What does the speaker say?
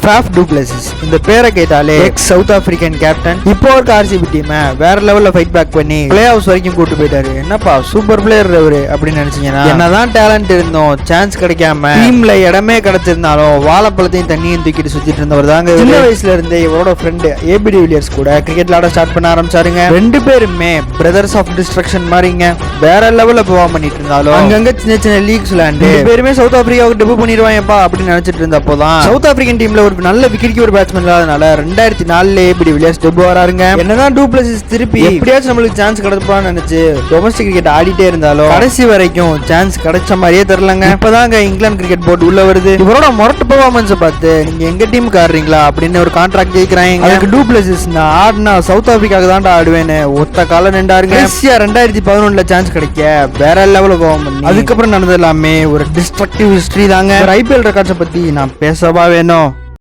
Faf to Plessis. இந்த பேரை கேட்டாலே எக்ஸ் சவுத் ஆப்பிரிக்கன் கேப்டன் இப்போ இருக்க ஆர்சிபி டீமை வேற லெவல்ல ஃபைட் பேக் பண்ணி பிளே ஆஃப்ஸ் வரைக்கும் கூட்டு போயிட்டாரு. என்னப்பா சூப்பர் பிளேயர் அவரு அப்படின்னு நினைச்சீங்கன்னா, என்னதான் டேலண்ட் இருந்தோம் சான்ஸ் கிடைக்காம டீம்ல இடமே கிடைச்சிருந்தாலும் வாழைப்பழத்தையும் தண்ணியும் தூக்கிட்டு சுத்திட்டு இருந்தவர் தாங்க. சின்ன வயசுல இருந்தே இவரோட ஃப்ரெண்டு ஏபி டிவிலியர்ஸ் கூட கிரிக்கெட் விளையாட ஸ்டார்ட் பண்ண ஆரம்பிச்சாருங்க. ரெண்டு பேருமே பிரதர்ஸ் ஆஃப் டிஸ்ட்ரக்ஷன் மாதிரிங்க. வேற லெவல்ல பெர்ஃபார்ம் பண்ணிட்டு இருந்தாலும் அங்கங்க சின்ன சின்ன லீக்ஸ் விளையாண்டு பேருமே சவுத் ஆப்பிரிக்காவுக்கு டெபு பண்ணிடுவாங்கப்பா அப்படின்னு நினைச்சிட்டு இருந்தப்போதான் சவுத் ஆப்பிரிக்கன் டீம்ல ஒரு நல்ல விக்கெட் கீப்பர் பேட்ஸ்மேன் இல்லாதனால 2004 ஏபி டிவிலியர்ஸ் டெபு வராருங்க. என்னதான் டு பிளஸிஸ் திருப்பி எப்படியாச்சும் நம்மளுக்கு சான்ஸ் கிடைப்பான்னு நினைச்சு டொமஸ்டிக் கிரிக்கெட் ஆடிட்டே இருந்தாலும் கடைசி வரைக்கும் சான்ஸ் கிடைச்ச மாதிரியே தெரியலங்க. இப்பதாங்க இங்கிலாந்து கிரிக்கெட் போர்டு உள்ள வருது. இவரோட மொரட்டு பெர்ஃபார்மன்ஸ் பார்த்து நீங்க எங்க டீமுக்கு ஆடுறீங்களா அப்படின்னு ஒரு கான்ட்ராக்ட் ஜெயிக்கிறாங்க. அதுக்கு டு பிளஸிஸ் நான் ஆடினா சவுத் ஆப்பிரிக்காவுக்கு தான் ஆடுவேன்னு ஒத்த காலம் நின்றாருங்க. 2011 சான்ஸ் கிடைக்க வேற லெவல் பெர்ஃபார்ம் பண்ணி அதுக்கப்புறம் நடந்தது எல்லாமே ஒரு டிஸ்ட்ரக்டிவ் ஹிஸ்டரி தாங்க. ஐபிஎல் ரெக்கார்ட்ஸை பத்தி நான் பேசவா வேணும்?